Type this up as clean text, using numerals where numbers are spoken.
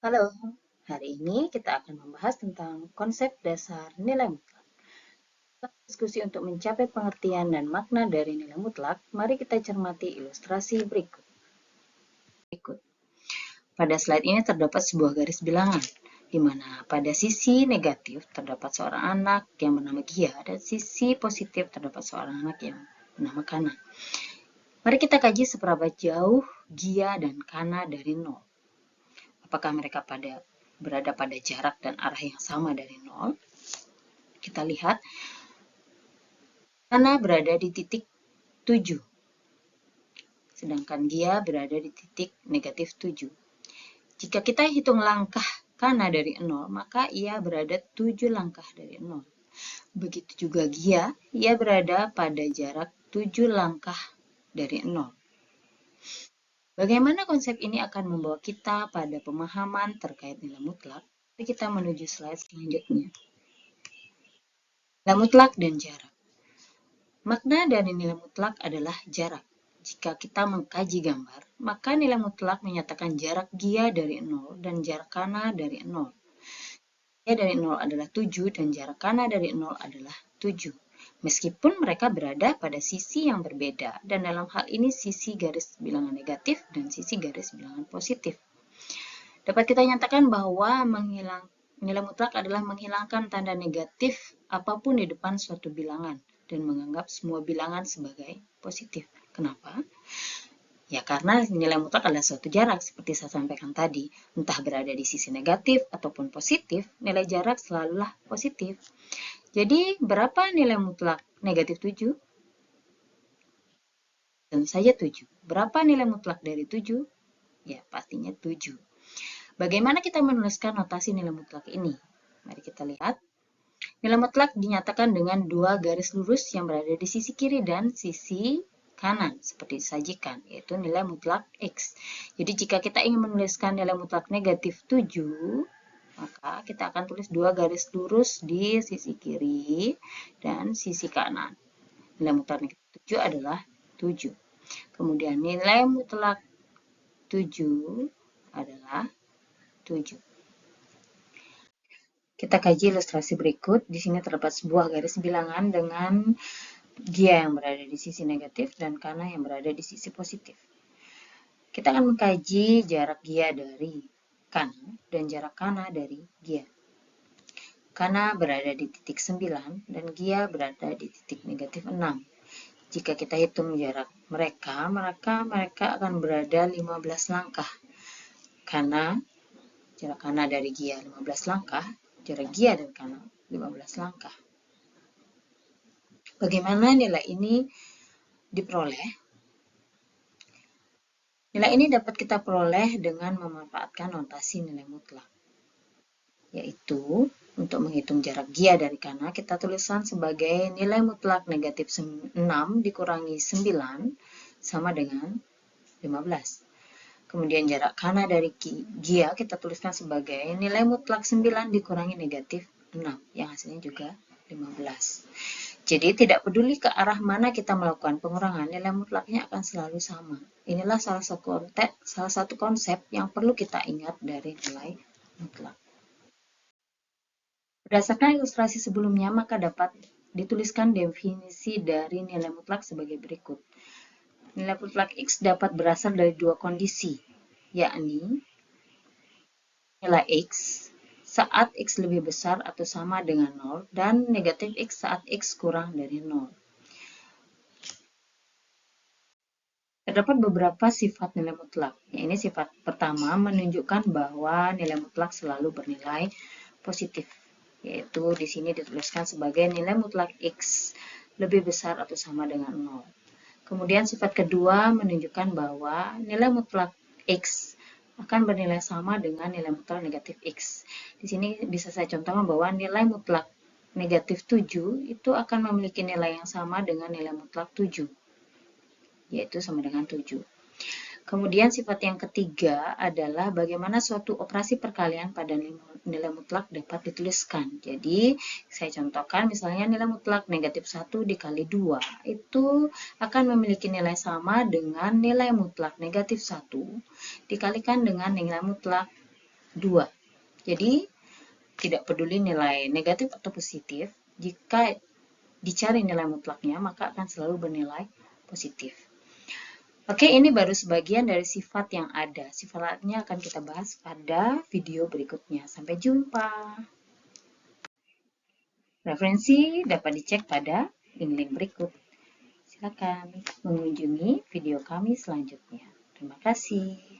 Halo, hari ini kita akan membahas tentang konsep dasar nilai mutlak. Dalam diskusi untuk mencapai pengertian dan makna dari nilai mutlak, mari kita cermati ilustrasi berikut. Pada slide ini terdapat sebuah garis bilangan, di mana pada sisi negatif terdapat seorang anak yang bernama Gia, dan sisi positif terdapat seorang anak yang bernama Kana. Mari kita kaji seberapa jauh Gia dan Kana dari nol. Apakah mereka berada pada jarak dan arah yang sama dari nol? Kita lihat, Kana berada di titik 7, sedangkan Gia berada di titik negatif 7. Jika kita hitung langkah Kana dari 0, maka ia berada 7 langkah dari 0. Begitu juga Gia, ia berada pada jarak 7 langkah dari 0. Bagaimana konsep ini akan membawa kita pada pemahaman terkait nilai mutlak? Mari kita menuju slide selanjutnya. Nilai mutlak dan jarak. Makna dari nilai mutlak adalah jarak. Jika kita mengkaji gambar, maka nilai mutlak menyatakan jarak Gia dari 0 dan jarak Kana dari 0. Gia dari 0 adalah 7 dan jarak Kana dari 0 adalah 7. Meskipun mereka berada pada sisi yang berbeda, dan dalam hal ini sisi garis bilangan negatif dan sisi garis bilangan positif. Dapat kita nyatakan bahwa nilai mutlak adalah menghilangkan tanda negatif apapun di depan suatu bilangan dan menganggap semua bilangan sebagai positif. Kenapa? Ya karena nilai mutlak adalah suatu jarak seperti saya sampaikan tadi. Entah berada di sisi negatif ataupun positif, nilai jarak selalulah positif. Jadi berapa nilai mutlak negatif 7? Tentu saja 7. Berapa nilai mutlak dari 7? Ya pastinya 7. Bagaimana kita menuliskan notasi nilai mutlak ini? Mari kita lihat. Nilai mutlak dinyatakan dengan dua garis lurus yang berada di sisi kiri dan sisi kanan, seperti disajikan, yaitu nilai mutlak X. Jadi jika kita ingin menuliskan nilai mutlak negatif 7, maka kita akan tulis dua garis lurus di sisi kiri dan sisi kanan. Nilai mutlak negatif 7 adalah 7. Kemudian nilai mutlak 7 adalah 7. Kita kaji ilustrasi berikut. Di sini terdapat sebuah garis bilangan dengan Gia yang berada di sisi negatif dan Kana yang berada di sisi positif. Kita akan mengkaji jarak Gia dari Kana dan jarak Kana dari Gia. Kana berada di titik 9 dan Gia berada di titik negatif 6. Jika kita hitung jarak mereka akan berada 15 langkah. Karena jarak Kana dari Gia 15 langkah, jarak Gia dan Kana 15 langkah. Bagaimana nilai ini diperoleh? Nilai ini dapat kita peroleh dengan memanfaatkan notasi nilai mutlak. Yaitu, untuk menghitung jarak Gia dari Kana, kita tuliskan sebagai nilai mutlak negatif 6 dikurangi 9 sama dengan 15. Kemudian jarak Kana dari Gia kita tuliskan sebagai nilai mutlak 9 dikurangi negatif 6, yang hasilnya juga 15. Jadi tidak peduli ke arah mana kita melakukan pengurangan, nilai mutlaknya akan selalu sama. Inilah salah satu konsep yang perlu kita ingat dari nilai mutlak. Berdasarkan ilustrasi sebelumnya, maka dapat dituliskan definisi dari nilai mutlak sebagai berikut. Nilai mutlak X dapat berasal dari dua kondisi, yakni nilai X saat X lebih besar atau sama dengan 0 dan negatif X saat X kurang dari 0. Terdapat beberapa sifat nilai mutlak. Ini sifat pertama menunjukkan bahwa nilai mutlak selalu bernilai positif, yaitu di sini dituliskan sebagai nilai mutlak X lebih besar atau sama dengan 0. Kemudian sifat kedua menunjukkan bahwa nilai mutlak X akan bernilai sama dengan nilai mutlak negatif X. Di sini bisa saya contohkan bahwa nilai mutlak negatif 7 itu akan memiliki nilai yang sama dengan nilai mutlak 7, yaitu sama dengan 7. Kemudian sifat yang ketiga adalah bagaimana suatu operasi perkalian pada nilai mutlak dapat dituliskan. Jadi, saya contohkan misalnya nilai mutlak negatif 1 dikali 2 itu akan memiliki nilai sama dengan nilai mutlak negatif 1 dikalikan dengan nilai mutlak 2. Jadi, tidak peduli nilai negatif atau positif, jika dicari nilai mutlaknya, maka akan selalu bernilai positif. Oke, ini baru sebagian dari sifat yang ada. Sifatnya akan kita bahas pada video berikutnya. Sampai jumpa. Referensi dapat dicek pada link-link berikut. Silakan mengunjungi video kami selanjutnya. Terima kasih.